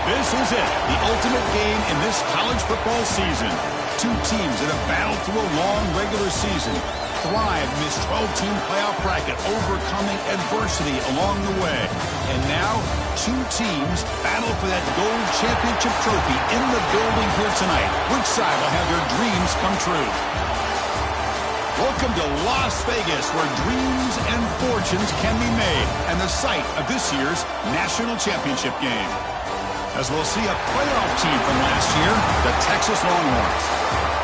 This is it, the ultimate game in this college football season. Two teams that have battled through a long regular season, thrived in this 12-team playoff bracket, overcoming adversity along the way. And now, two teams battle for that gold championship trophy in the building here tonight. Which side will have their dreams come true? Welcome to Las Vegas, where dreams and fortunes can be made, and the site of this year's national championship game. As we'll see a playoff team from last year, the Texas Longhorns,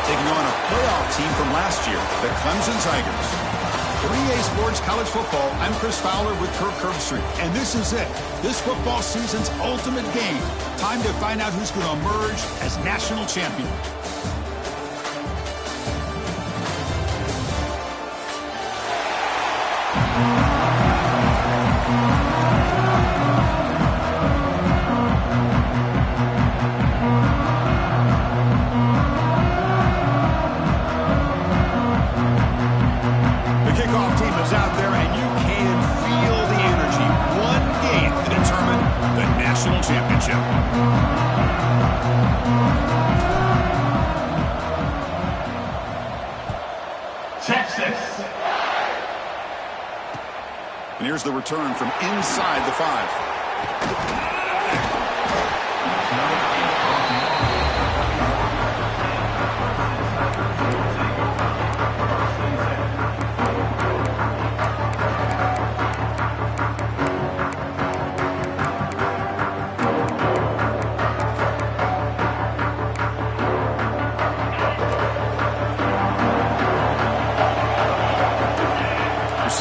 taking on a playoff team from last year, the Clemson Tigers. For EA Sports College Football, I'm Chris Fowler with Kirk Herbstreit, and this is it, this football season's ultimate game. Time to find out who's going to emerge as national champion. And here's the return from inside the 5.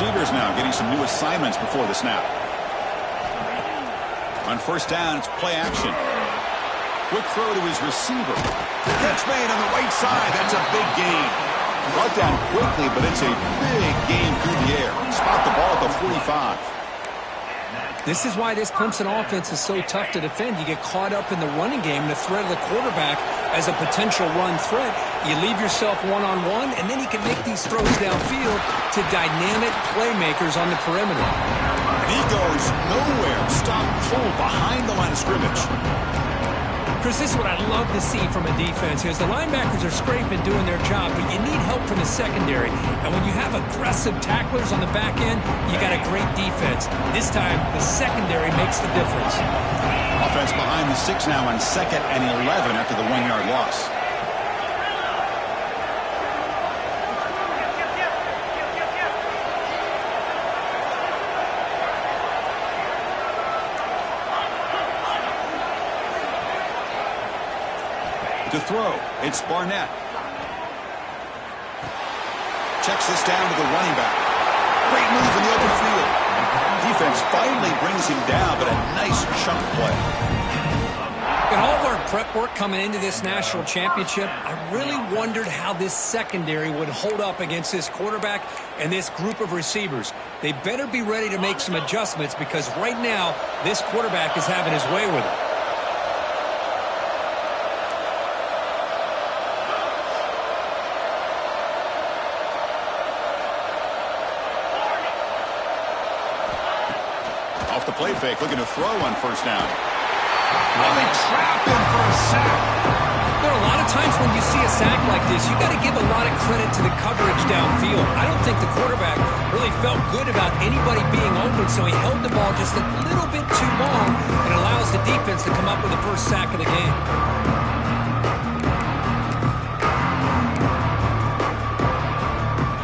Receivers now getting some new assignments before the snap. On first down, it's play action. Quick throw to his receiver. Catch made on the right side. That's a big gain. Brought down quickly, but it's a big gain through the air. Spot the ball at the 45. This is why this Clemson offense is so tough to defend. You get caught up in the running game, the threat of the quarterback as a potential run threat. You leave yourself one-on-one, and then you can make these throws downfield to dynamic playmakers on the perimeter. And he goes nowhere. Stop cold behind the line of scrimmage. Chris, this is what I love to see from a defense is the linebackers are scraping, doing their job, but you need help from the secondary. And when you have aggressive tacklers on the back end, you got a great defense. This time, the secondary makes the difference. Offense behind the 6 now on 2nd and 11 after the 1-yard loss. To throw, it's Barnett. Checks this down to the running back. Great move in the open field. Defense finally brings him down, but a nice chunk play. In all of our prep work coming into this national championship, I really wondered how this secondary would hold up against this quarterback and this group of receivers. They better be ready to make some adjustments because right now, this quarterback is having his way with it. Off the play fake, looking to throw on first down. And they trap him for a sack. There are a lot of times when you see a sack like this, you got to give a lot of credit to the coverage downfield. I don't think the quarterback really felt good about anybody being open, so he held the ball just a little bit too long and allows the defense to come up with the first sack of the game.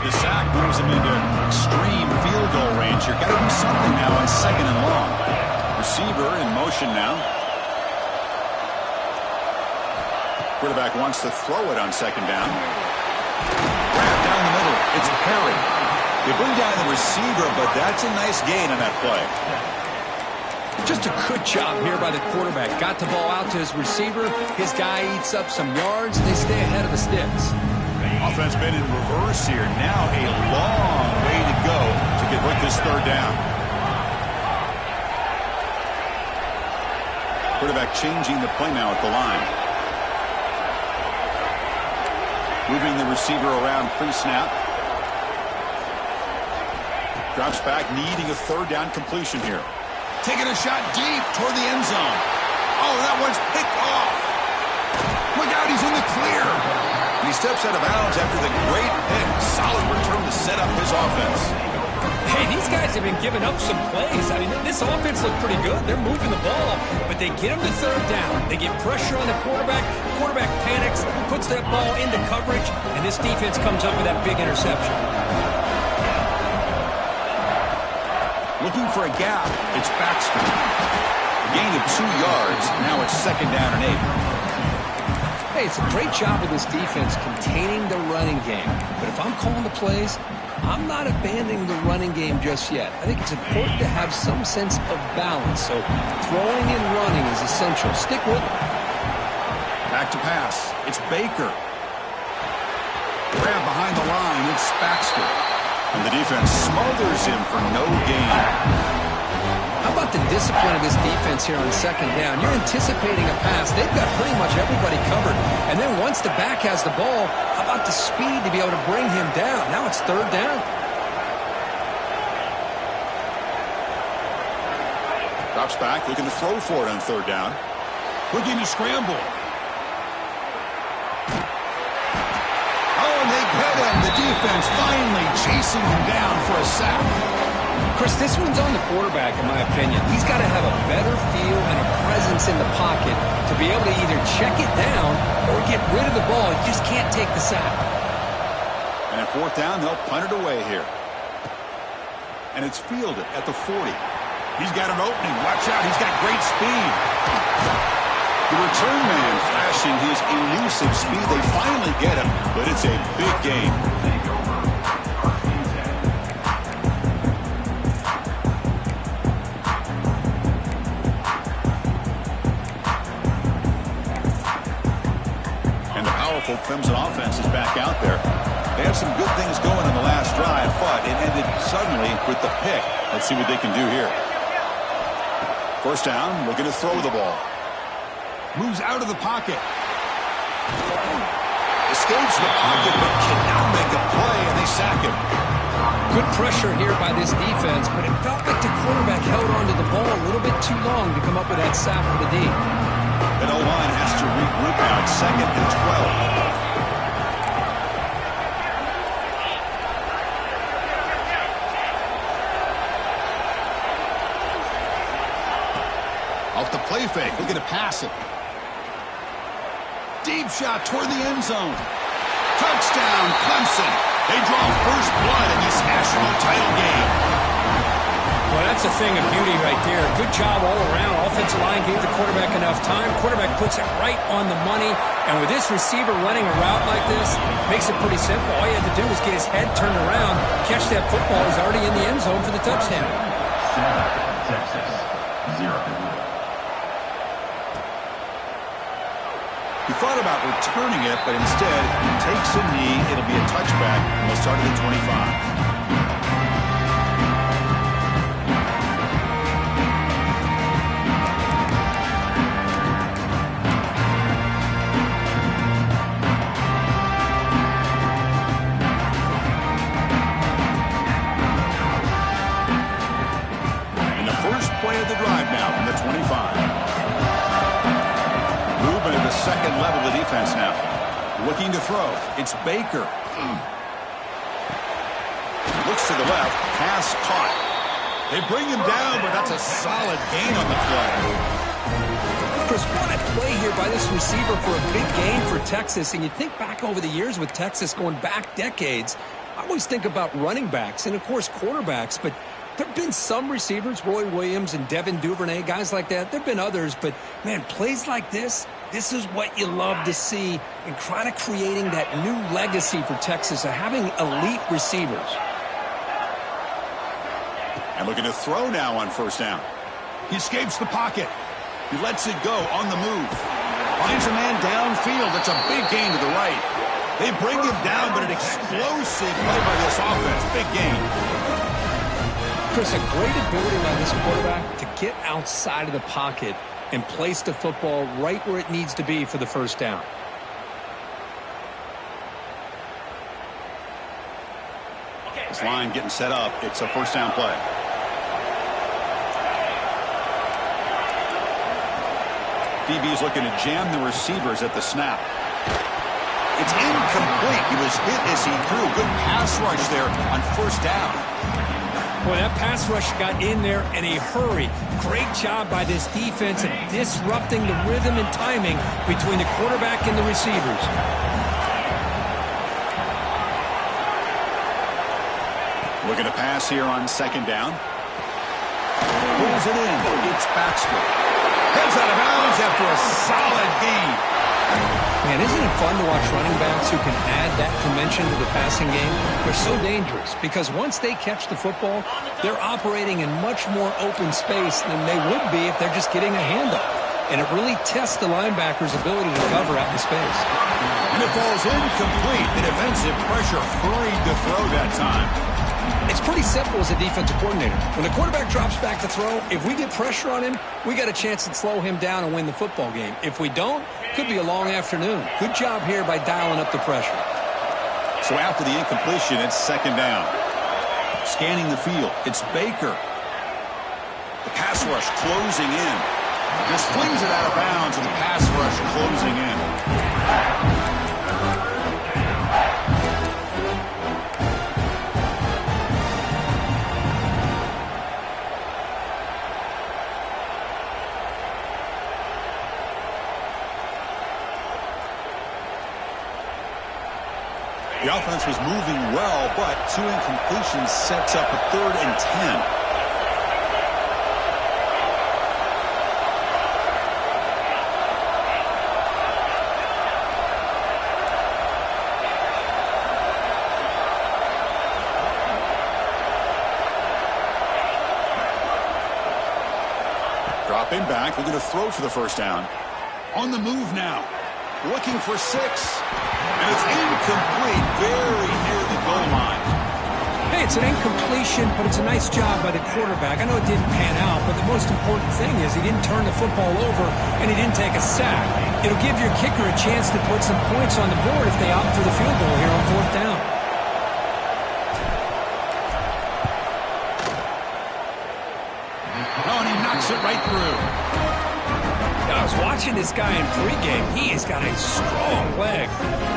The sack moves him into extreme field goal range. You've got to do something now on 2nd and long. Receiver in motion now. Quarterback wants to throw it on 2nd down. Wrapped down the middle. It's Perry. They bring down the receiver, but that's a nice gain on that play. Just a good job here by the quarterback. Got the ball out to his receiver. His guy eats up some yards. They stay ahead of the sticks. Offense been in reverse here. Now a long way to go to convert this 3rd down. Quarterback changing the play now at the line. Moving the receiver around pre-snap. Drops back, needing a 3rd down completion here. Taking a shot deep toward the end zone. Oh, that That one's picked off. Look out, he's in the clear. And he steps out of bounds after the great pick. Solid return to set up his offense. Hey, these guys have been giving up some plays. I mean, this offense looked pretty good. They're moving the ball, but they get him to third down. They get pressure on the quarterback. Quarterback panics, puts that ball into coverage, and this defense comes up with that big interception. Looking for a gap. It's Baxter. A gain of 2 yards. Now it's 2nd down and 8. Hey, it's a great job of this defense containing the running game. But if I'm calling the plays, I'm not abandoning the running game just yet. I think it's important to have some sense of balance. So throwing and running is essential. Stick with it. Back to pass. It's Baker. Grab behind the line. It's Baxter. And the defense smothers him for no gain. How about the discipline of this defense here on 2nd down? You're anticipating a pass. They've got pretty much everybody covered. And then once the back has the ball, how about the speed to be able to bring him down? Now it's 3rd down. Drops back, looking to throw for it on 3rd down. Looking to scramble. Oh, and they get him. The defense finally chasing him down for a sack. Chris, this one's on the quarterback, in my opinion. He's got to have a better feel and a presence in the pocket to be able to either check it down or get rid of the ball. He just can't take the sack. And at 4th down, they'll punt it away here. And it's fielded at the 40. He's got an opening. Watch out. He's got great speed. The return man flashing his elusive speed. They finally get him, but it's a big game. Clemson offense is back out there. They had some good things going in the last drive, but it ended suddenly with the pick. Let's see what they can do here. 1st down, looking to throw the ball. Moves out of the pocket. Escapes the pocket, but cannot make a play, and they sack him. Good pressure here by this defense, but it felt like the quarterback held onto the ball a little bit too long to come up with that sack for the D. That O-line has to regroup now. It's 2nd and 12. Off the play fake, looking to pass it. Deep shot toward the end zone. Touchdown, Clemson. They draw first blood in this national title game. Well, that's a thing of beauty right there. Good job all around. Offensive line gave the quarterback enough time. Quarterback puts it right on the money. And with this receiver running a route like this, makes it pretty simple. All you had to do was get his head turned around, catch that football. He's already in the end zone for the touchdown. 7, Texas, 0. He thought about returning it, but instead he takes a knee. It'll be a touchback, and they'll start at the 25. Play of the drive now from the 25. Movement at the 2nd level of the defense now. Looking to throw. It's Baker. Looks to the left. Pass caught. They bring him down, but that's a solid gain on the play. Chris, what a play here by this receiver for a big gain for Texas. And you think back over the years with Texas going back decades, I always think about running backs and, of course, quarterbacks, but there have been some receivers, Roy Williams and Devin Duvernay, guys like that. There have been others, but, man, plays like this is what you love to see and kind of creating that new legacy for Texas of having elite receivers. And looking to throw now on 1st down. He escapes the pocket. He lets it go on the move. Finds a man downfield. That's a big gain to the right. They bring him down, but an explosive play by this offense. Big gain. Chris, a great ability by this quarterback to get outside of the pocket and place the football right where it needs to be for the 1st down. This line getting set up. It's a 1st down play. DB's looking to jam the receivers at the snap. It's incomplete. He was hit as he threw. Good pass rush there on first down. Boy, that pass rush got in there in a hurry. Great job by this defense of disrupting the rhythm and timing between the quarterback and the receivers. Looking to pass here on second down. Pulls it in. It's Baxter. Heads out of bounds after a solid gain. Man, isn't it fun to watch running backs who can add that dimension to the passing game? They're so dangerous because once they catch the football, they're operating in much more open space than they would be if they're just getting a handoff. And it really tests the linebacker's ability to cover out in space. And it falls incomplete. The defensive pressure hurried to throw that time. It's pretty simple as a defensive coordinator. When the quarterback drops back to throw, if we get pressure on him, we got a chance to slow him down and win the football game. If we don't, could be a long afternoon. Good job here by dialing up the pressure. So after the incompletion, it's second down. Scanning the field, it's Baker. The pass rush closing in. Just flings it out of bounds with the pass rush closing in. The offense was moving well, but 2 incompletions sets up a 3rd and 10. Dropping back, looking to throw for the first down. On the move now. Looking for 6. And it's incomplete, very near the goal line. Hey, it's an incompletion, but it's a nice job by the quarterback. I know it didn't pan out, but the most important thing is he didn't turn the football over and he didn't take a sack. It'll give your kicker a chance to put some points on the board if they opt for the field goal here on 4th down. Oh, and he knocks it right through. I was watching this guy in pregame. He has got a strong leg.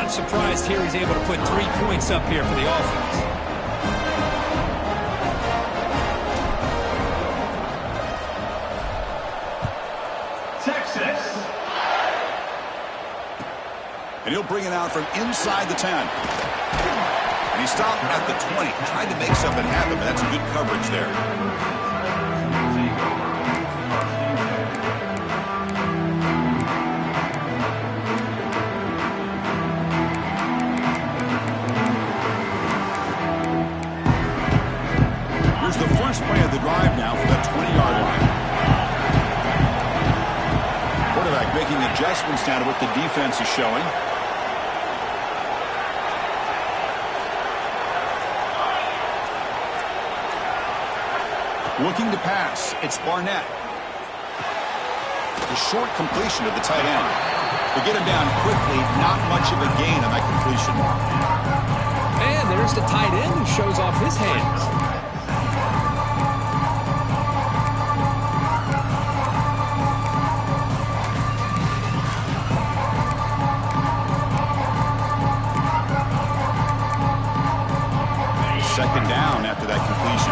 Not surprised here he's able to put 3 points up here for the offense. Texas. And he'll bring it out from inside the 10. And he stopped at the 20. Tried to make something happen, but that's good coverage there. First play of the drive now for that 20-yard line. Quarterback making adjustments now to what the defense is showing. Looking to pass. It's Barnett. The short completion to the tight end. To get him down quickly, not much of a gain on that completion. And there's the tight end who shows off his hands. Second down after that completion.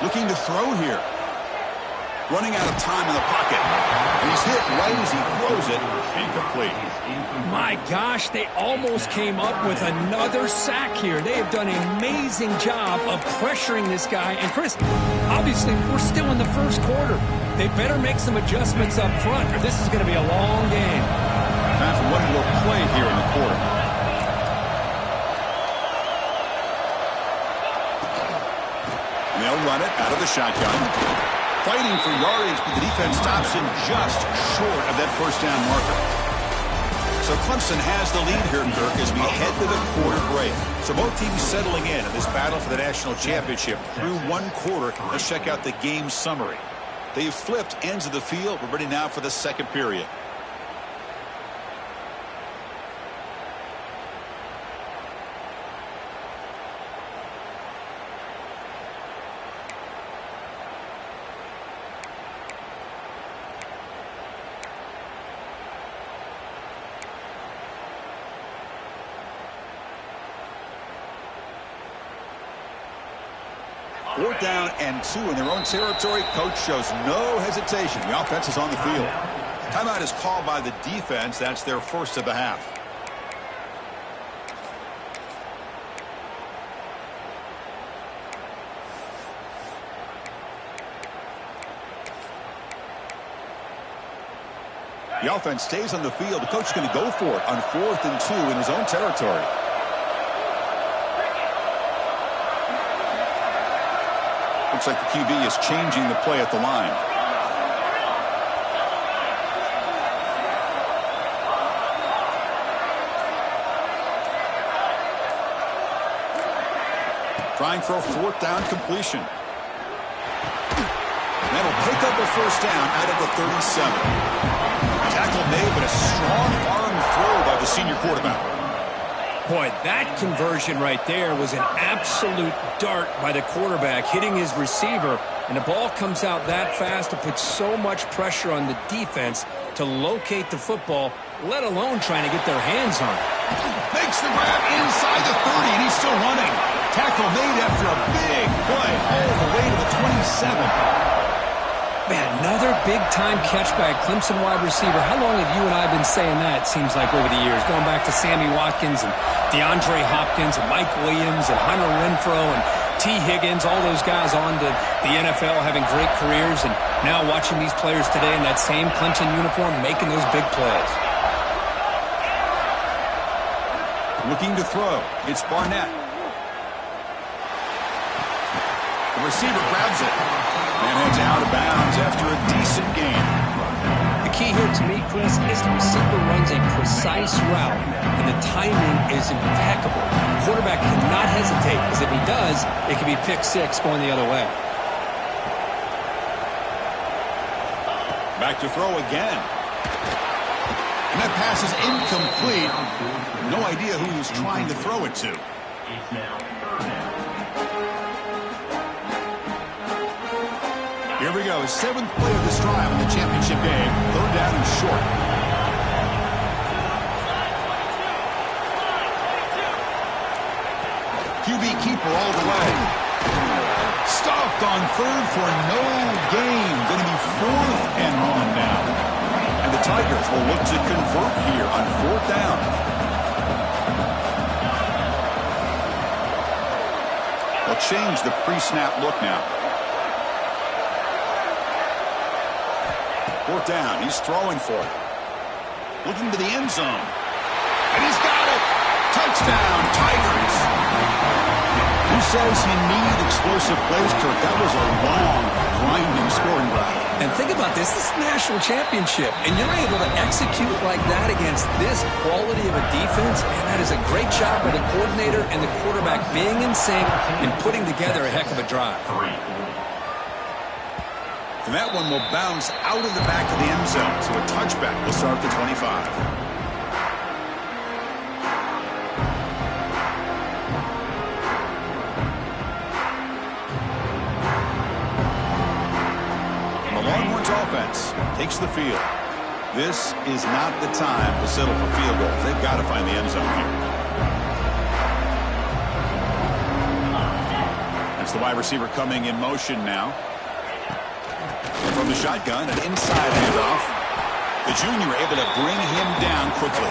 Looking to throw here. Running out of time in the pocket. And he's hit right as he throws it. Incomplete. My gosh, they almost came up with another sack here. They have done an amazing job of pressuring this guy. And Chris, obviously, we're still in the first quarter. They better make some adjustments up front, or this is going to be a long game. Time for one more play here in the quarter. And they'll run it out of the shotgun. Fighting for yardage, but the defense stops him just short of that first down marker. So Clemson has the lead here, Kirk, as we head to the quarter break. So both teams settling in this battle for the national championship through one quarter. Let's check out the game summary. They've flipped ends of the field. We're ready now for the second period. 4th down and 2 in their own territory. Coach shows no hesitation. The offense is on the field. Timeout is called by the defense. That's their first of the half. The offense stays on the field. The coach is going to go for it on 4th and 2 in his own territory. Looks like the QB is changing the play at the line. Trying for a 4th down completion. That'll pick up a first down out of the 37. Tackle made, but a strong arm throw by the senior quarterback. Boy, that conversion right there was an absolute dart by the quarterback, hitting his receiver, and the ball comes out that fast to put so much pressure on the defense to locate the football, let alone trying to get their hands on it. Makes the grab inside the 30, and he's still running. Tackle made after a big play all the way to the 27. Man, another big-time catch by a Clemson wide receiver. How long have you and I been saying that, it seems like, over the years? Going back to Sammy Watkins and DeAndre Hopkins and Mike Williams and Hunter Renfrow and T. Higgins, all those guys on to the NFL having great careers, and now watching these players today in that same Clemson uniform making those big plays. Looking to throw. It's Barnett. The receiver grabs it and heads out of bounds after a decent gain. The key here to me, Chris, is the receiver runs a precise route, and the timing is impeccable. The quarterback cannot hesitate, because if he does, it could be pick six going the other way. Back to throw again. And that pass is incomplete. No idea who he was trying to throw it to. It's now 3rd down. Here we go. 7th play of this drive in the championship game. 3rd down and short. QB keeper all the way. Stuffed on 3rd for no gain. Going to be 4th and 1 now. And the Tigers will look to convert here on 4th down. They'll change the pre-snap look now. 4th down. He's throwing for it. Looking to the end zone. And he's got it. Touchdown, Tigers. Who says you need explosive plays, Kirk? That was a long, grinding scoring drive. And think about this. This is the national championship, and you're able to execute like that against this quality of a defense, and that is a great job by the coordinator and the quarterback being in sync and putting together a heck of a drive. And that one will bounce out of the back of the end zone, so a touchback will start at the 25. And the Longhorns offense takes the field. This is not the time to settle for field goals. They've got to find the end zone here. That's the wide receiver coming in motion now. From the shotgun, an inside handoff. The junior able to bring him down quickly.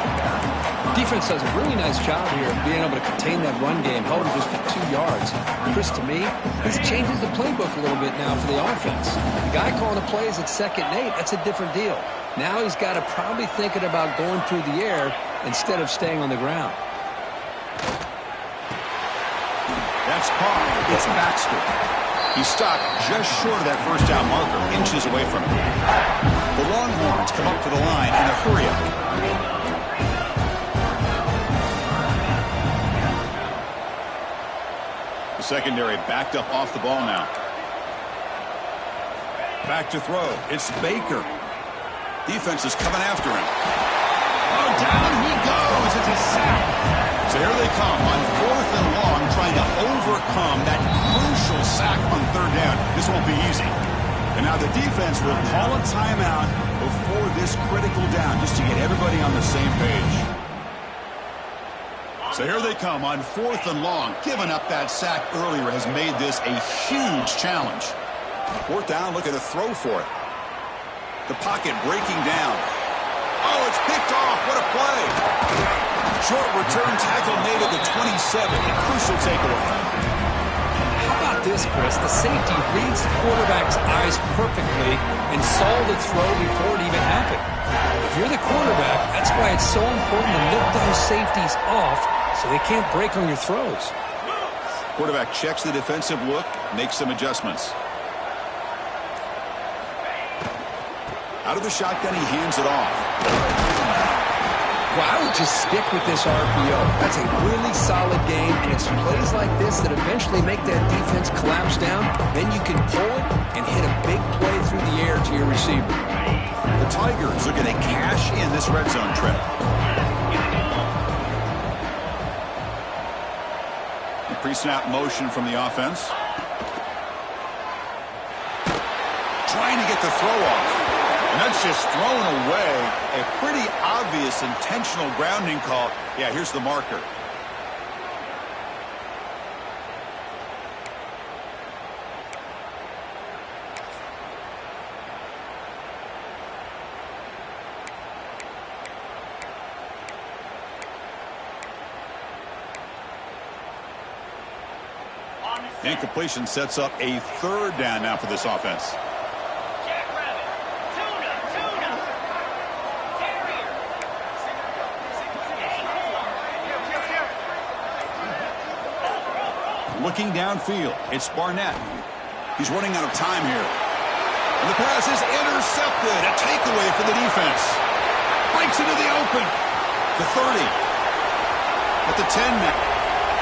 Defense does a really nice job here of being able to contain that run game, held him just at 2 yards. Chris, to me, this changes the playbook a little bit now for the offense. The guy calling the plays at 2nd and 8, that's a different deal. Now he's got to probably thinking about going through the air instead of staying on the ground. That's caught. It's Baxter. He stopped just short of that first down marker, inches away from it. The Longhorns come up to the line in a hurry-up. The secondary backed up off the ball now. Back to throw. It's Baker. Defense is coming after him. Oh, down he goes. It's a sack. So here they come on 4th and long, trying to overcome that crucial sack on 3rd down. This won't be easy. And now the defense will call a timeout before this critical down, just to get everybody on the same page. So here they come on 4th and long. Giving up that sack earlier has made this a huge challenge. 4th down, looking to throw for it. The pocket breaking down. Oh, it's picked off. What a play. Short return tackle made at the 27. A crucial takeaway. How about this, Chris? The safety reads the quarterback's eyes perfectly and saw the throw before it even happened. If you're the quarterback, that's why it's so important to lift those safeties off so they can't break on your throws. Quarterback checks the defensive look, makes some adjustments. Out of the shotgun, he hands it off. Well, I would just stick with this RPO. That's a really solid game, and it's plays like this that eventually make that defense collapse down. Then you can pull it and hit a big play through the air to your receiver. The Tigers are going to cash in this red zone trip. The pre-snap motion from the offense. Trying to get the throw off. And that's just thrown away. A pretty obvious intentional grounding call. Yeah, here's the marker. Incompletion sets up a 3rd down now for this offense. Looking downfield, it's Barnett. He's running out of time here. And the pass is intercepted. A takeaway for the defense. Breaks into the open. The 30. At the 10 now.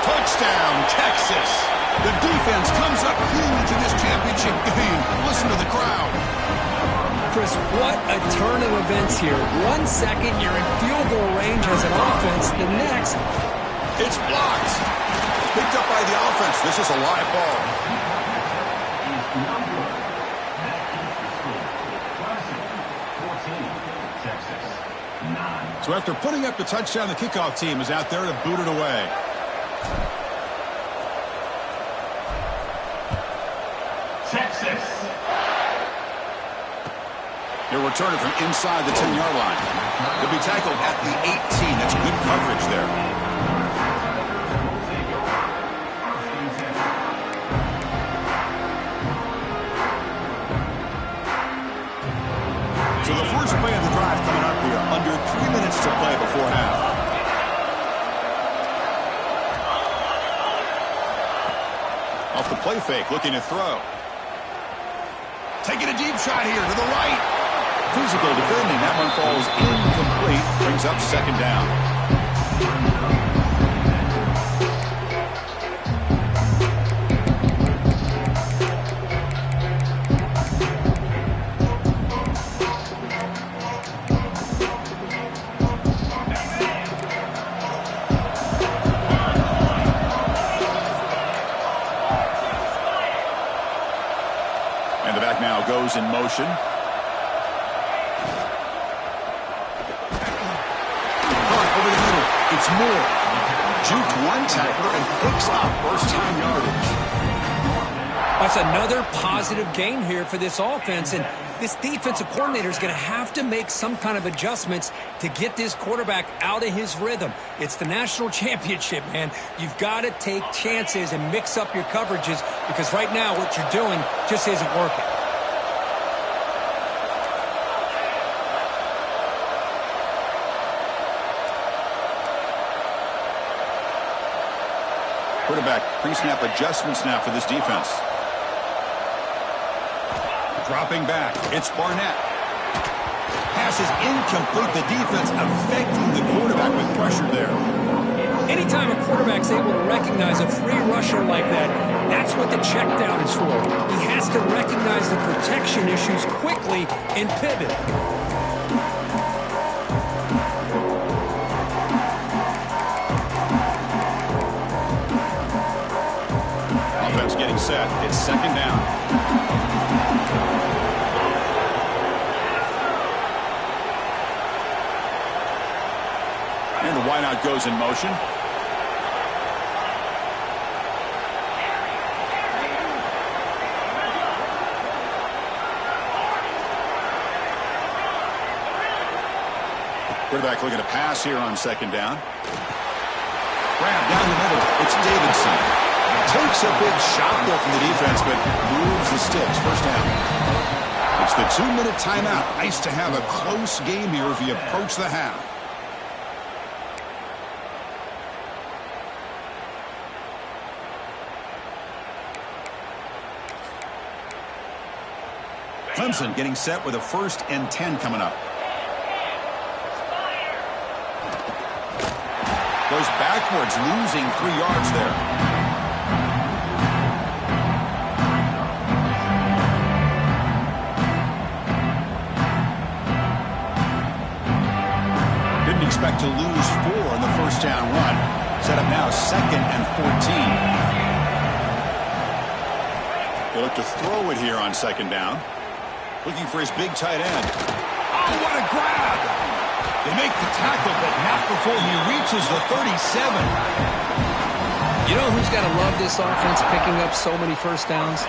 Touchdown, Texas. The defense comes up huge in this championship game. Listen to the crowd. Chris, what a turn of events here. 1 second, you're in field goal range as an offense. The next, it's blocked. Picked up by the offense. This is a live ball. So after putting up the touchdown, the kickoff team is out there to boot it away. Texas. They'll return it from inside the 10-yard line. They'll be tackled at the 18. That's good coverage there. So the first play of the drive coming up here. Under 3 minutes to play before half. Off the play fake, looking to throw. Taking a deep shot here to the right. Physical defending. That one falls incomplete. Brings up 2nd down. Goes in motion. Over the middle. It's Moore. Juked one tackler and picks up first-time yardage. That's another positive game here for this offense, and this defensive coordinator is going to have to make some kind of adjustments to get this quarterback out of his rhythm. It's the national championship, man. You've got to take chances and mix up your coverages because right now what you're doing just isn't working. Quarterback pre-snap adjustments now for this defense. Dropping back, it's Barnett. Pass is incomplete. The defense affecting the quarterback with pressure there. Anytime a quarterback's able to recognize a free rusher like that, that's what the check down is for. He has to recognize the protection issues quickly and pivot. Offense getting set. It's 2nd down. And the wideout goes in motion. Quarterback looking to pass here on second down. Grab down the middle. It's Davidson. Takes a big shot there from the defense, but moves the sticks. First down. It's the 2-minute timeout. Nice to have a close game here as we approach the half. Clemson getting set with a 1st and 10 coming up. Goes backwards, losing 3 yards there. Didn't expect to lose 4 in the first down run. Set up now 2nd and 14. They look to throw it here on second down. Looking for his big tight end. Oh, what a grab! They make the tackle, but not before he reaches the 37. You know who's got to love this offense picking up so many first downs?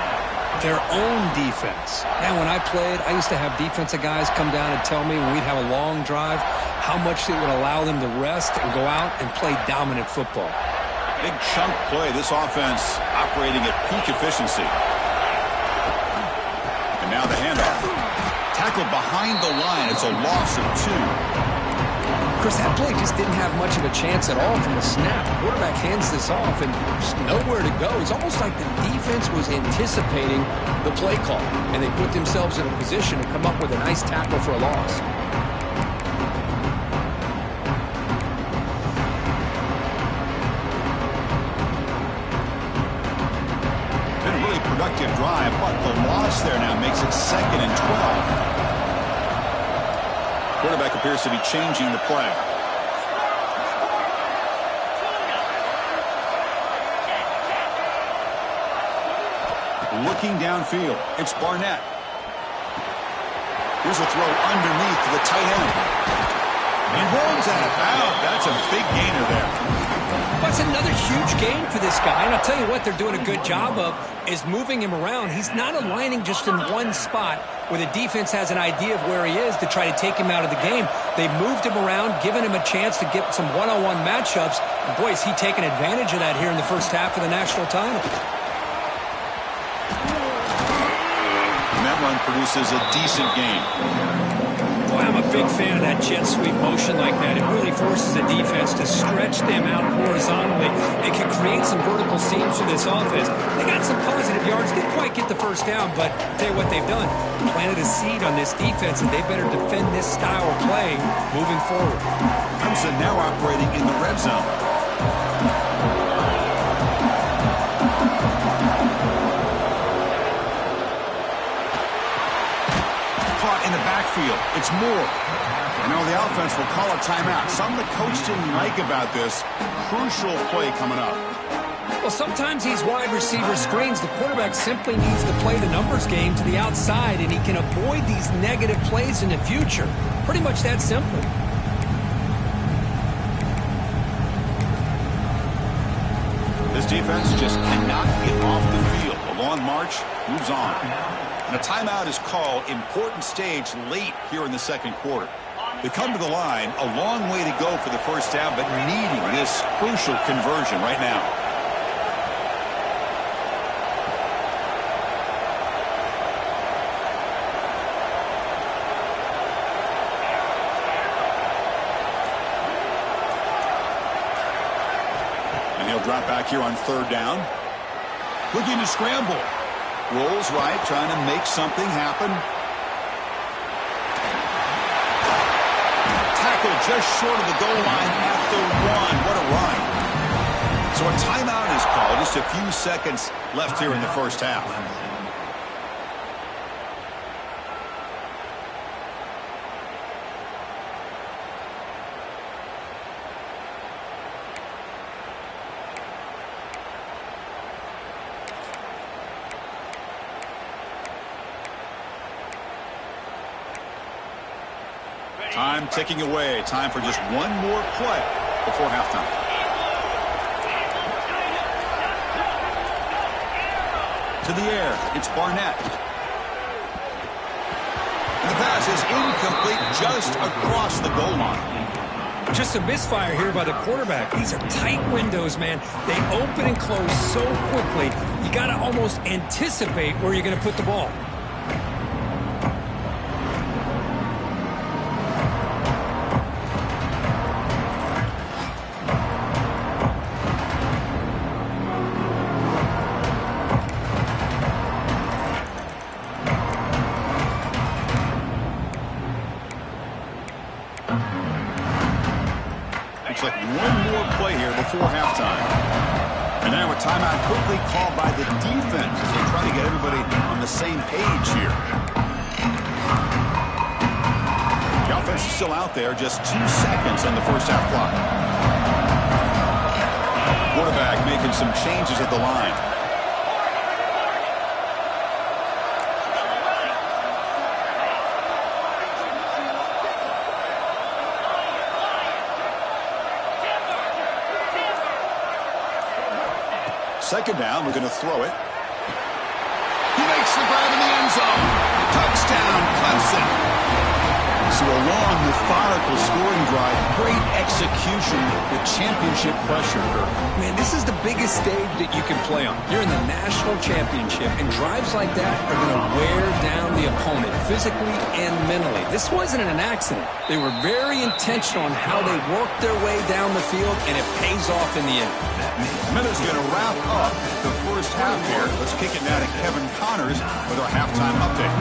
Their own defense. Man, when I played, I used to have defensive guys come down and tell me when we'd have a long drive how much it would allow them to rest and go out and play dominant football. Big chunk play. This offense operating at peak efficiency. And now the handoff. Tackled behind the line. It's a loss of 2. Chris, that play just didn't have much of a chance at all from the snap. The quarterback hands this off and there's nowhere to go. It's almost like the defense was anticipating the play call, and they put themselves in a position to come up with a nice tackle for a loss. Been a really productive drive, but the loss there now makes it 2nd and 12. Quarterback appears to be changing the play. Looking downfield, it's Barnett. Here's a throw underneath to the tight end. He runs out of bounds. That's a big gainer there. That's another huge game for this guy. And I'll tell you what they're doing a good job of is moving him around. He's not aligning just in one spot where the defense has an idea of where he is to try to take him out of the game. They moved him around, giving him a chance to get some one-on-one matchups. And boy, is he taking advantage of that here in the first half of the national title. And that run produces a decent gain. Boy, I'm a big fan of that jet sweep motion like that. It really forces the defense to stretch them out horizontally. It can create some vertical seams for this offense. They got some positive yards. Didn't quite get the first down, but I'll tell you what they've done. Planted a seed on this defense, and they better defend this style of play moving forward. Clemson now operating in the red zone. Caught in the backfield. It's Moore. And now the offense will call a timeout. Something the coach didn't like about this. Crucial play coming up. Well, sometimes these wide receiver screens, the quarterback simply needs to play the numbers game to the outside, and he can avoid these negative plays in the future. Pretty much that simple. This defense just cannot get off the field. A long march moves on. And a timeout is called. Important stage late here in the second quarter. They come to the line, a long way to go for the first down, but needing this crucial conversion right now. And he'll drop back here on 3rd down. Looking to scramble. Rolls right, trying to make something happen. Tackle just short of the goal line at the 1. What a run. So a timeout is called. Just a few seconds left here in the first half. Time ticking away. Time for just one more play before halftime. To the air, it's Barnett. And the pass is incomplete just across the goal line. Just a misfire here by the quarterback. These are tight windows, man. They open and close so quickly, you got to almost anticipate where you're going to put the ball. Looks like one more play here before halftime. And now a timeout quickly called by the defense as they try to get everybody on the same page here. The offense is still out there, just 2 seconds on the first half clock. Quarterback making some changes at the line. Second down, we're going to throw it. He makes the grab in the end zone. Touchdown, Clemson. So a long, methodical scoring drive. Great execution with championship pressure. Man, this is the biggest stage that you can play on. You're in the national championship, and drives like that are going to wear down the opponent physically and mentally. This wasn't an accident. They were very intentional on how they worked their way down the field, and it pays off in the end. Minutes going to wrap up the first half here. Let's kick it now to Kevin Connors with our halftime update.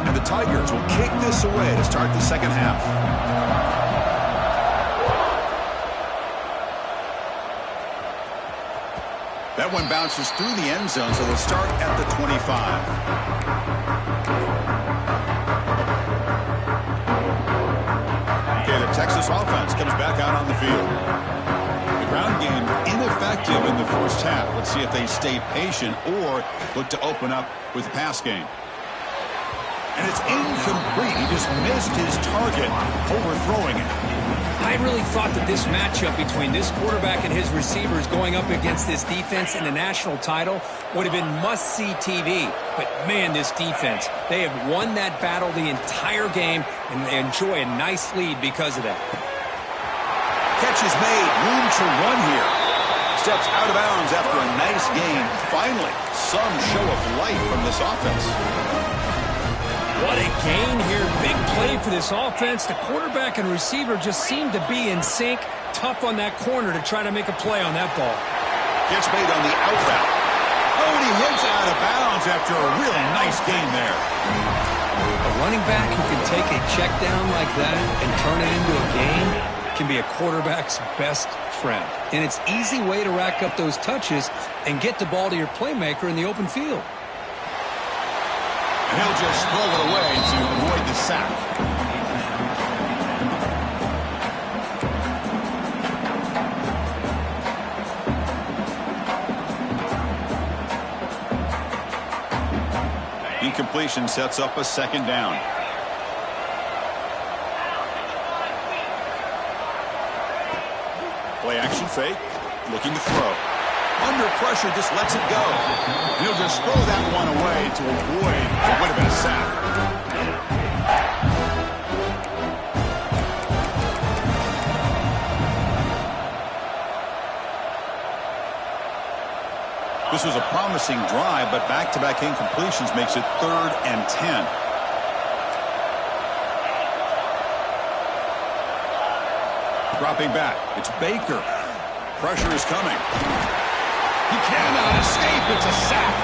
And the Tigers will kick this away to start the second half. That one bounces through the end zone, so they'll start at the 25. Texas offense comes back out on the field. The ground game ineffective in the first half. Let's see if they stay patient or look to open up with the pass game. And it's incomplete. He just missed his target, overthrowing it. I really thought that this matchup between this quarterback and his receivers going up against this defense in the national title would have been must-see TV. But, man, this defense, they have won that battle the entire game, and they enjoy a nice lead because of that. Catch is made. Room to run here. Steps out of bounds after a nice game. Finally, some show of life from this offense. What a gain here. Big play for this offense. The quarterback and receiver just seem to be in sync. Tough on that corner to try to make a play on that ball. Catch made on the outbound. Oh, and he hits out of bounds after a really nice game there. A running back who can take a check down like that and turn it into a game can be a quarterback's best friend. And it's an easy way to rack up those touches and get the ball to your playmaker in the open field. And he'll just throw it away to avoid the sack. Incompletion sets up a second down. Play action fake. Looking to throw. Under pressure, just lets it go. And he'll just throw that one away to avoid what would have been a sack. This was a promising drive, but back-to-back incompletions makes it 3rd and 10. Dropping back, it's Baker. Pressure is coming. He cannot escape. It's a sack.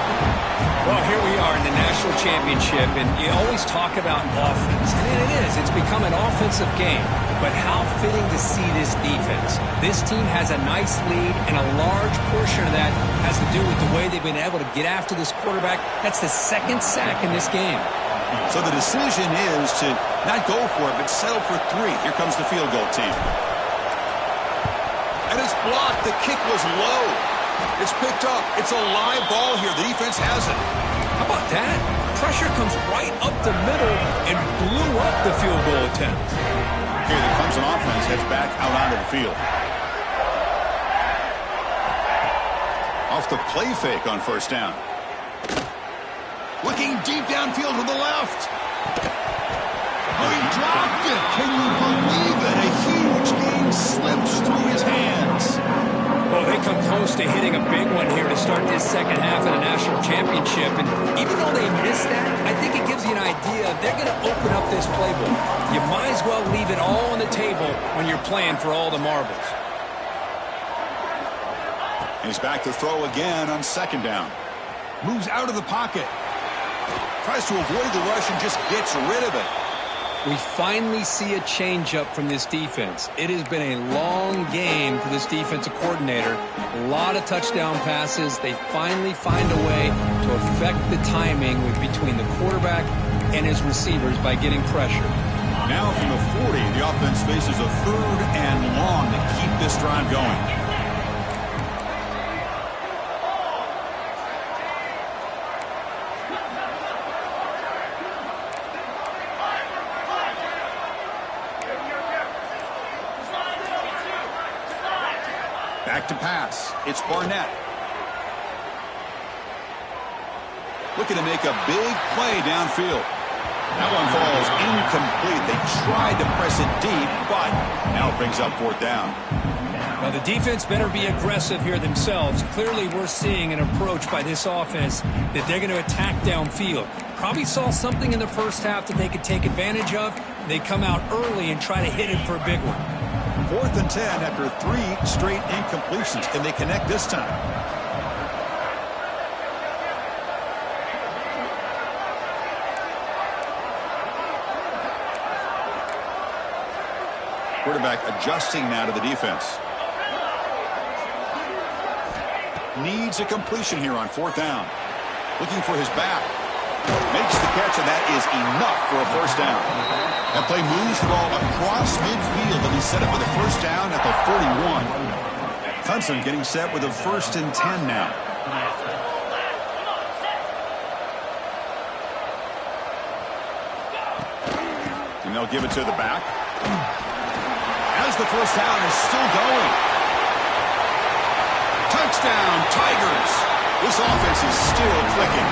Well, here we are in the national championship, and you always talk about offense. And it is. It's become an offensive game. But how fitting to see this defense. This team has a nice lead, and a large portion of that has to do with the way they've been able to get after this quarterback. That's the 2nd sack in this game. So the decision is to not go for it, but settle for 3. Here comes the field goal team. And it's blocked. The kick was low. It's picked up. It's a live ball here. The defense has it. How about that? Pressure comes right up the middle and blew up the field goal attempt. Here, the Clemson offense heads back out onto the field. Off the play fake on first down. Looking deep downfield to the left. Oh, he dropped it. Can you believe it? A huge gain slips through his hands. Well, they come close to hitting a big one here to start this second half of the national championship. And even though they missed that, I think it gives you an idea they're going to open up this playbook. You might as well leave it all on the table when you're playing for all the marbles. He's back to throw again on second down. Moves out of the pocket. Tries to avoid the rush and just gets rid of it. We finally see a changeup from this defense. It has been a long game for this defensive coordinator. A lot of touchdown passes. They finally find a way to affect the timing between the quarterback and his receivers by getting pressure. Now from the 40, the offense faces a 3rd and long to keep this drive going. Back to pass. It's Barnett. Looking to make a big play downfield. That one falls incomplete. They tried to press it deep, but now it brings up 4th down. Now the defense better be aggressive here themselves. Clearly we're seeing an approach by this offense that they're going to attack downfield. Probably saw something in the first half that they could take advantage of. They come out early and try to hit it for a big one. 4th and 10 after 3 straight incompletions. Can they connect this time? Quarterback adjusting now to the defense. Needs a completion here on 4th down. Looking for his back. Makes the catch, and that is enough for a 1st down. That play moves the ball across midfield, and he's set up with a 1st down at the 41. Clemson getting set with a 1st and 10 now. And they'll give it to the back. As the 1st down is still going. Touchdown, Tigers. This offense is still clicking.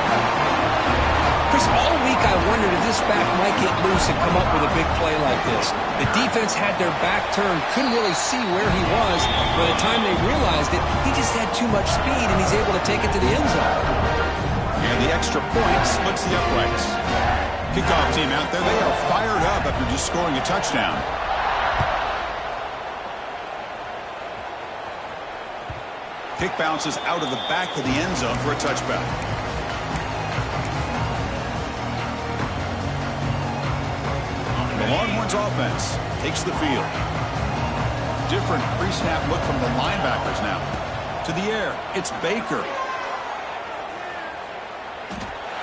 Chris, all week I wondered if this back might get loose and come up with a big play like this. The defense had their back turned, couldn't really see where he was. By the time they realized it, he just had too much speed, and he's able to take it to the end zone. And the extra point splits the uprights. Kickoff team out there, they are fired up after just scoring a touchdown. Kick bounces out of the back of the end zone for a touchback. The Longhorns offense takes the field. Different pre-snap look from the linebackers now. To the air, it's Baker.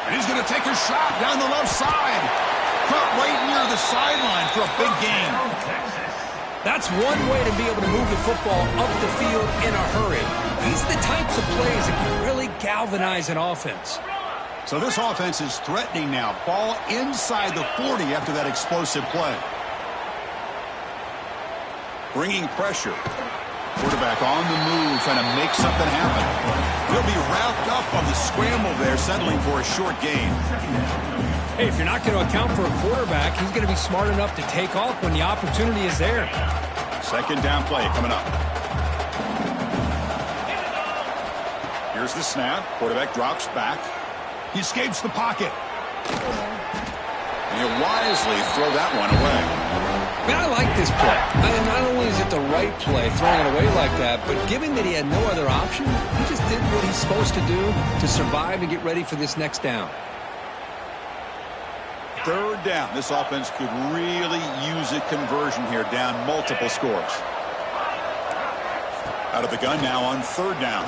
And he's going to take a shot down the left side. Caught right near the sideline for a big gain. That's one way to be able to move the football up the field in a hurry. These are the types of plays that can really galvanize an offense. So this offense is threatening now. Ball inside the 40 after that explosive play. Bringing pressure. Quarterback on the move, trying to make something happen. He'll be wrapped up on the scramble there, settling for a short gain. Hey, if you're not going to account for a quarterback, he's going to be smart enough to take off when the opportunity is there. 2nd down play coming up. Here's the snap. Quarterback drops back. He escapes the pocket. And he'll wisely throw that one away. Man, I like this play. Not only is it the right play, throwing it away like that, but given that he had no other option, he just did what he's supposed to do to survive and get ready for this next down. 3rd down. This offense could really use a conversion here, down multiple scores. Out of the gun now on 3rd down.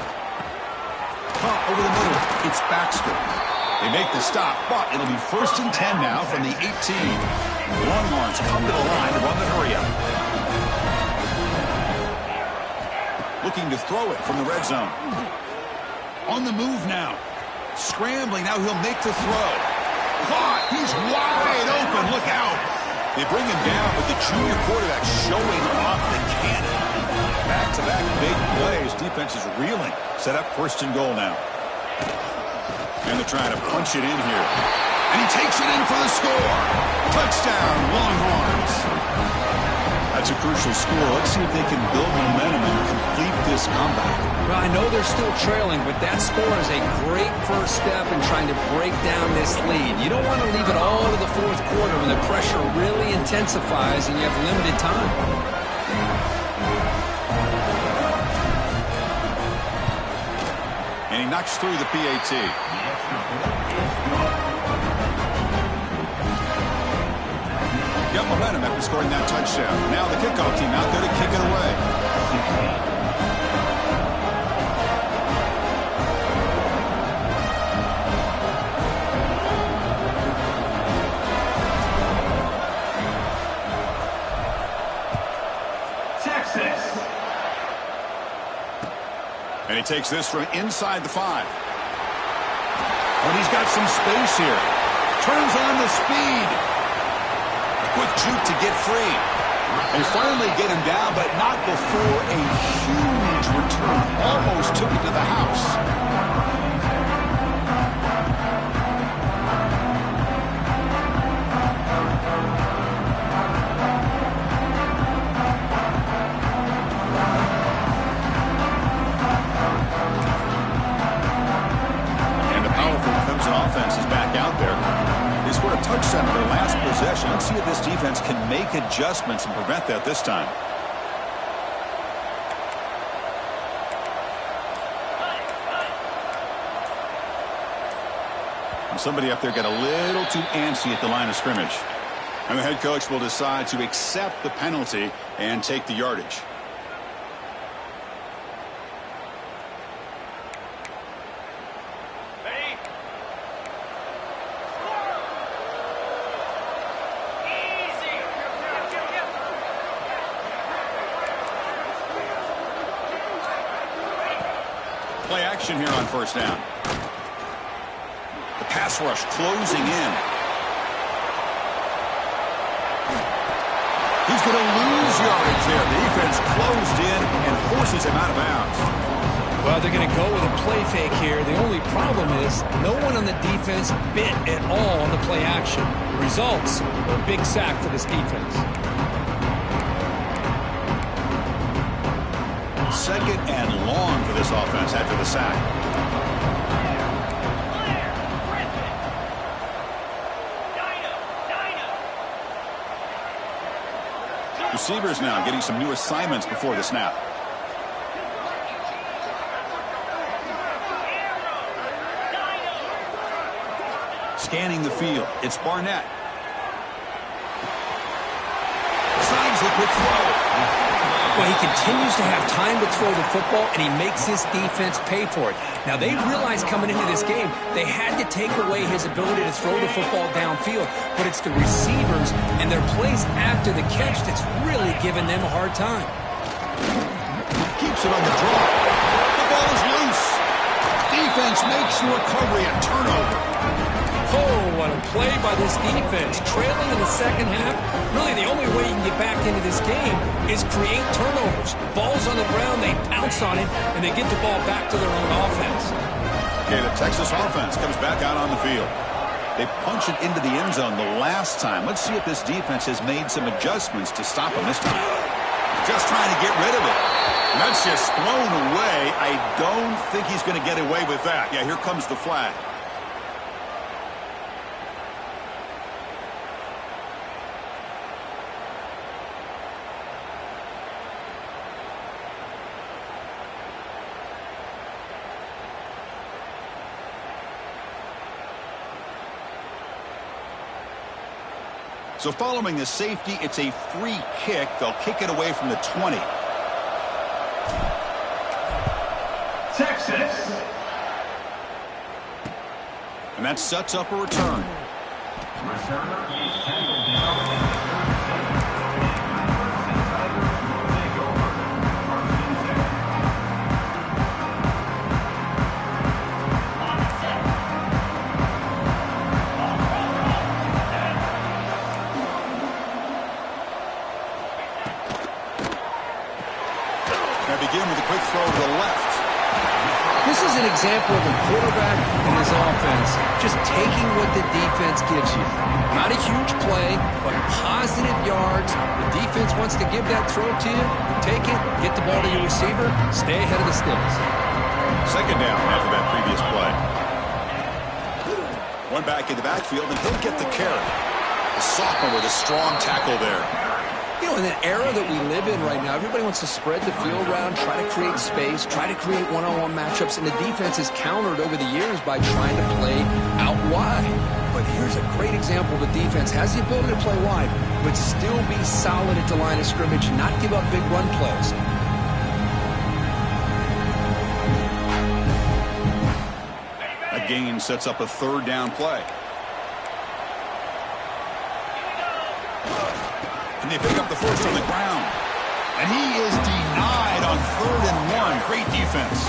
Over the middle. It's Baxter. They make the stop, but it'll be 1st and 10 now from the 18. The Longhorns come to the line to run the hurry up. Looking to throw it from the red zone. On the move now. Scrambling. Now he'll make the throw. Caught. He's wide open. Look out. They bring him down with the junior quarterback showing off the cannon. Back-to-back big plays. Defense is reeling. Set up first and goal now. And they're trying to punch it in here. And he takes it in for the score. Touchdown, Longhorns. That's a crucial score. Let's see if they can build momentum and complete this comeback. Well, I know they're still trailing, but that score is a great first step in trying to break down this lead. You don't want to leave it all to the fourth quarter when the pressure really intensifies and you have limited time. And he knocks through the PAT. Got momentum after scoring that touchdown. Now the kickoff team out there to kick it away. Texas. And he takes this from inside the 5. And he's got some space here. Turns on the speed. Quick juke to get free. They finally get him down, but not before a huge return. Almost took it to the house. And the powerful Clemson offense is back out there. They scored a touchdown in their last possession. Let's see if this defense can make adjustments and prevent that this time. And somebody up there got a little too antsy at the line of scrimmage. And the head coach will decide to accept the penalty and take the yardage. Play action here on first down. The pass rush closing in. He's going to lose yardage there. The defense closed in and forces him out of bounds. Well, they're going to go with a play fake here. The only problem is no one on the defense bit at all on the play action. The results are a big sack for this defense. Second and long for this offense after the sack. Receivers now getting some new assignments before the snap. Scanning the field. It's Barnett. Signs the quick throw. Well, he continues to have time to throw the football, and he makes his defense pay for it. Now, they realized coming into this game they had to take away his ability to throw the football downfield, but it's the receivers and their plays after the catch that's really giving them a hard time. Keeps it on the draw. The ball is loose. Defense makes the recovery and turnover. Oh, what a play by this defense. Trailing in the second half, really the only way you can get back into this game is create turnovers. Ball's on the ground, they pounce on it, and they get the ball back to their own offense. Okay, the Texas offense comes back out on the field. They punch it into the end zone the last time. Let's see if this defense has made some adjustments to stop them this time. Just trying to get rid of it. And that's just thrown away. I don't think he's going to get away with that. Yeah, here comes the flag. So following the safety, it's a free kick. They'll kick it away from the 20. Texas. And that sets up a return. Returner is tackled down. begin with a quick throw to the left. This is an example of a quarterback and his offense just taking what the defense gives you. Not a huge play, but positive yards. The defense wants to give that throw to you. You take it, get the ball to your receiver, stay ahead of the sticks. Second down after that previous play. One back in the backfield, and he'll get the carry. The sophomore with a strong tackle there. You know, in the era that we live in right now, everybody wants to spread the field around, try to create space, try to create one-on-one matchups, and the defense has countered over the years by trying to play out wide. But here's a great example. The defense has the ability to play wide, but still be solid at the line of scrimmage, not give up big run plays. A gain sets up a third down play. And they pick up the first on the ground. And he is denied on 3rd and 1. Great defense.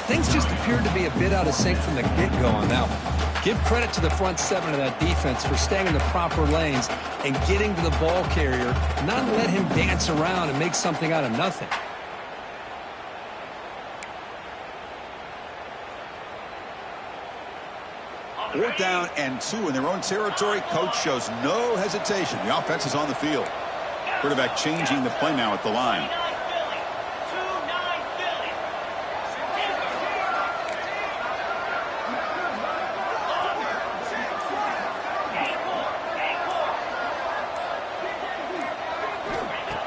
Things just appeared to be a bit out of sync from the get-go on that one. Give credit to the front seven of that defense for staying in the proper lanes and getting to the ball carrier, not let him dance around and make something out of nothing. Fourth down and 2 in their own territory. Coach shows no hesitation. The offense is on the field. Quarterback changing the play now at the line.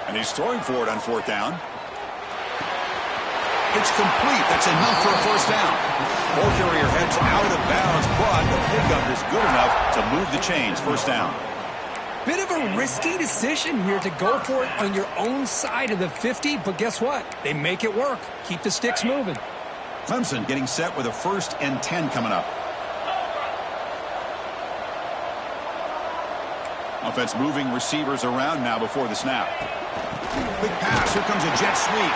And he's throwing for it on 4th down. It's complete. That's enough for a first down. Ball carrier heads out of bounds, but the pickup is good enough to move the chains. First down. Bit of a risky decision here to go for it on your own side of the 50, but guess what? They make it work. Keep the sticks moving. Clemson getting set with a 1st and 10 coming up. Offense moving receivers around now before the snap. Big pass. Here comes a jet sweep.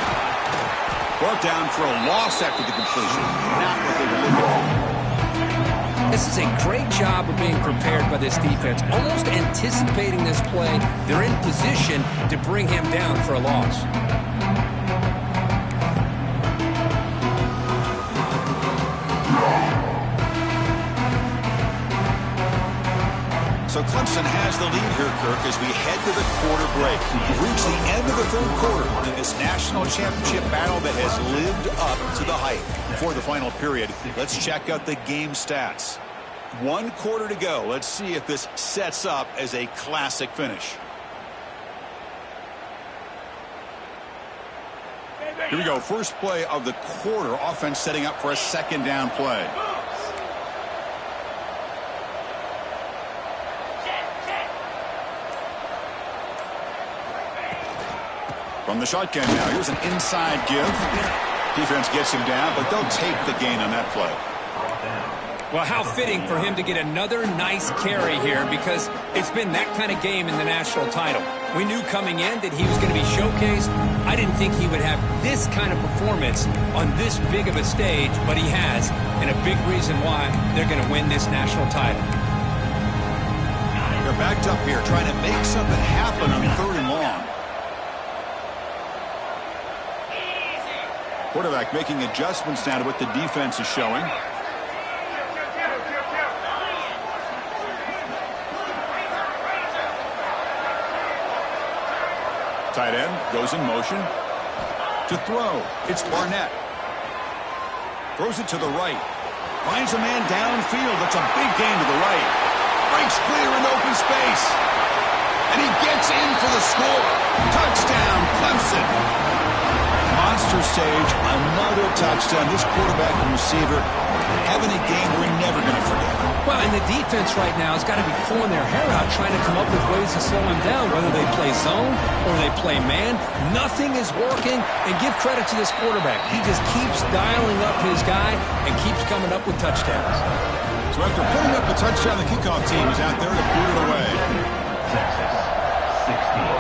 Brought down for a loss after the completion. Not what they were looking for. This is a great job of being prepared by this defense. Almost anticipating this play. They're in position to bring him down for a loss. So Clemson has the lead here, Kirk, as we head to the quarter break. We've reached the end of the 3rd quarter in this national championship battle that has lived up to the hype. Before the final period, let's check out the game stats. 1 quarter to go. Let's see if this sets up as a classic finish. Here we go. First play of the quarter. Offense setting up for a 2nd down play. From the shotgun now, here's an inside give. Defense gets him down, but they'll take the gain on that play. Well, how fitting for him to get another nice carry here, because it's been that kind of game in the national title. We knew coming in that he was going to be showcased. I didn't think he would have this kind of performance on this big of a stage, but he has, and a big reason why they're going to win this national title. They're backed up here, trying to make something happen on 3rd and long. Quarterback making adjustments now to what the defense is showing. Tight end goes in motion. To throw, it's Barnett. Throws it to the right. Finds a man downfield. That's a big gain to the right. Breaks clear in open space. And he gets in for the score. Touchdown, Clemson. Monster stage, another touchdown. This quarterback and receiver having a game we're never going to forget. Well, and the defense right now has got to be pulling their hair out, trying to come up with ways to slow him down, whether they play zone or they play man. Nothing is working, and give credit to this quarterback. He just keeps dialing up his guy and keeps coming up with touchdowns. So after putting up a touchdown, the kickoff team is out there to boot it away. Texas, 16.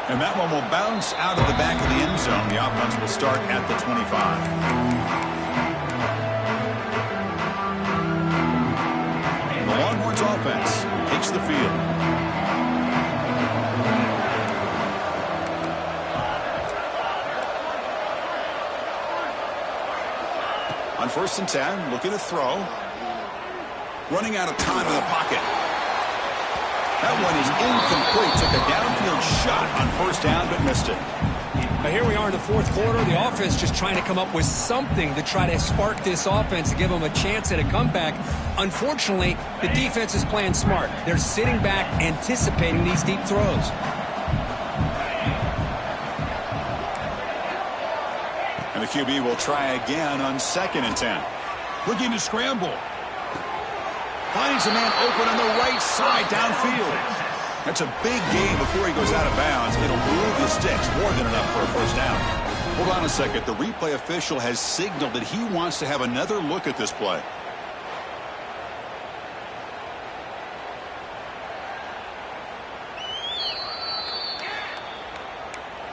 And that one will bounce out of the back of the end zone. The offense will start at the 25. The Longhorns offense takes the field. On 1st and 10, looking to throw. Running out of time in the pocket. That one is incomplete. Took a downfield shot on 1st down, but missed it. Now here we are in the 4th quarter. The offense just trying to come up with something to try to spark this offense to give them a chance at a comeback. Unfortunately, the defense is playing smart. They're sitting back, anticipating these deep throws. And the QB will try again on 2nd and 10. Looking to scramble. Finds a man open on the right side downfield. That's a big gain before he goes out of bounds. It'll move the sticks, more than enough for a 1st down. Hold on a second. The replay official has signaled that he wants to have another look at this play.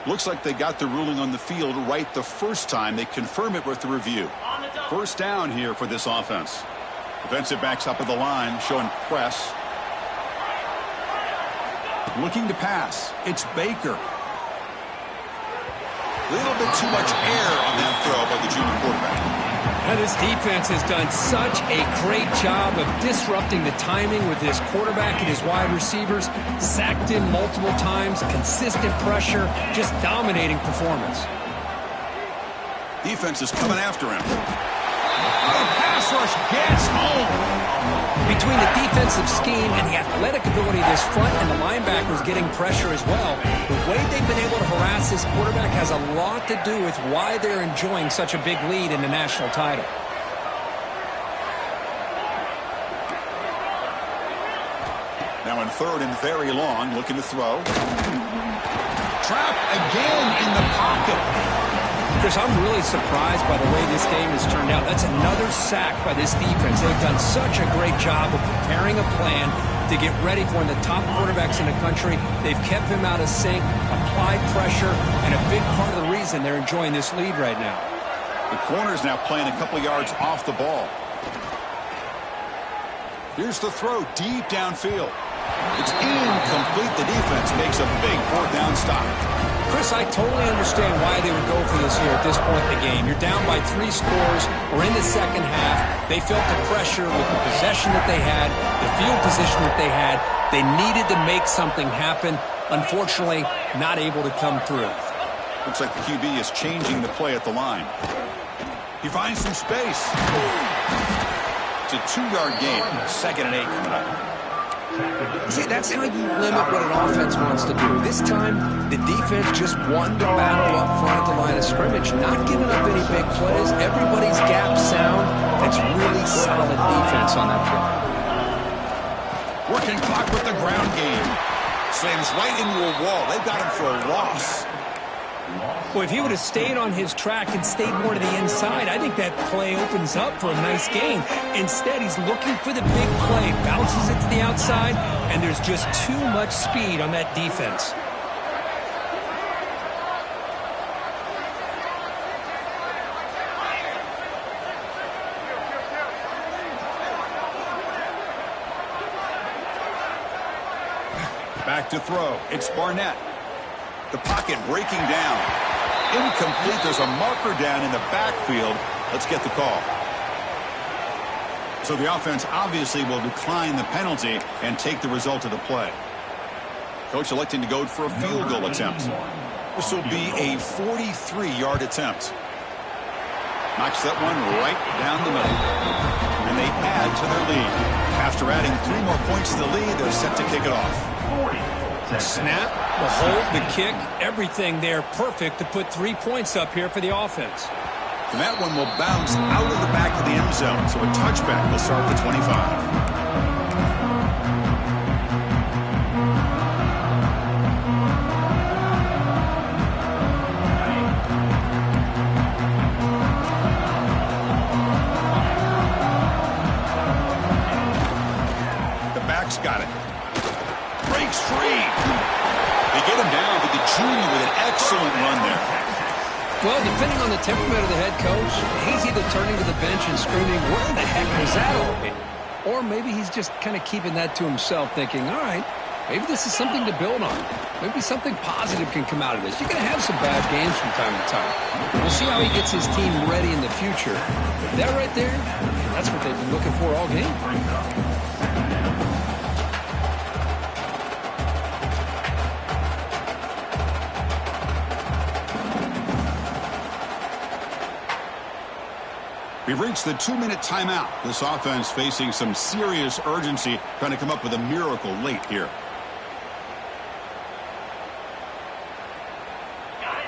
Looks like they got the ruling on the field right the first time. They confirm it with the review. 1st down here for this offense. Defensive backs up at the line, showing press. Looking to pass. It's Baker. Little bit too much air on that throw by the junior quarterback. Now this defense has done such a great job of disrupting the timing with his quarterback and his wide receivers. Sacked him multiple times, consistent pressure, just dominating performance. Defense is coming after him. The pass rush gets home. Between the defensive scheme and the athletic ability of this front and the linebackers getting pressure as well, the way they've been able to harass this quarterback has a lot to do with why they're enjoying such a big lead in the national title. Now in 3rd and very long, looking to throw. Trapped again in the pocket. Chris, I'm really surprised by the way this game has turned out. That's another sack by this defense. They've done such a great job of preparing a plan to get ready for one of the top quarterbacks in the country. They've kept him out of sync, applied pressure, and a big part of the reason they're enjoying this lead right now. The corner's now playing a couple yards off the ball. Here's the throw deep downfield. It's incomplete. The defense makes a big 4th down stop. Chris, I totally understand why they would go for this here at this point in the game. You're down by 3 scores. We're in the 2nd half. They felt the pressure with the possession that they had, the field position that they had. They needed to make something happen. Unfortunately, not able to come through. Looks like the QB is changing the play at the line. He finds some space. It's a 2-yard gain. 2nd and 8 coming up. See, that's how you limit what an offense wants to do. This time, the defense just won the battle up front at the line of scrimmage, not giving up any big plays. Everybody's gap sound. It's really solid defense on that play. Working clock with the ground game. Slams right into a wall. They've got him for a loss. Well, if he would have stayed on his track and stayed more to the inside, I think that play opens up for a nice gain. Instead, he's looking for the big play, bounces it to the outside, and there's just too much speed on that defense. Back to throw. It's Barnett. The pocket breaking down. Incomplete. There's a marker down in the backfield. Let's get the call. So the offense obviously will decline the penalty and take the result of the play. Coach electing to go for a field goal attempt. This will be a 43-yard attempt. Knocks that one right down the middle. And they add to their lead. After adding 3 more points to the lead, they're set to kick it off. Snap, the hold, the kick, everything there perfect to put 3 points up here for the offense. And that one will bounce out of the back of the end zone, so a touchback will start the 25. Got it. Breaks free. They get him down, but the junior with an excellent run there. Well, depending on the temperament of the head coach, he's either turning to the bench and screaming, where the heck was that all? Or maybe he's just kind of keeping that to himself, thinking, all right, Maybe this is something to build on. Maybe something positive can come out of this. You're going to have some bad games from time to time. We'll see how he gets his team ready in the future. But that right there, that's what they've been looking for all game. We've reached the 2-minute timeout. This offense facing some serious urgency, trying to come up with a miracle late here.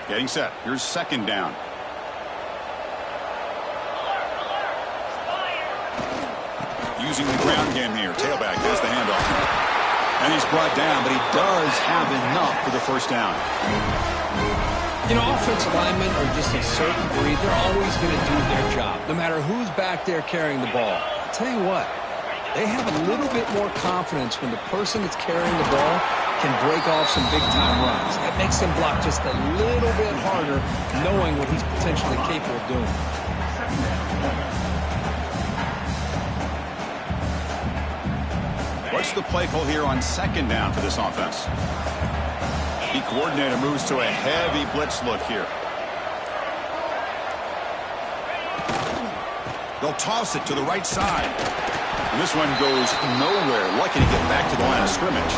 Getting set. Here's second down. Using the ground game here. Tailback has the handoff. And he's brought down, but he does have enough for the first down. You know, offensive linemen are just a certain breed. They're always going to do their job, no matter who's back there carrying the ball. I'll tell you what, they have a little bit more confidence when the person that's carrying the ball can break off some big-time runs. That makes them block just a little bit harder, knowing what he's potentially capable of doing. What's the play call here on second down for this offense? The coordinator moves to a heavy blitz look here. They'll toss it to the right side. And this one goes nowhere. Lucky to get back to the line of scrimmage.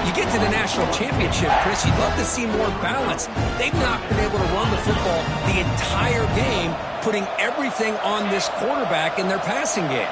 You get to the national championship, Chris, you'd love to see more balance. They've not been able to run the football the entire game, putting everything on this quarterback in their passing game.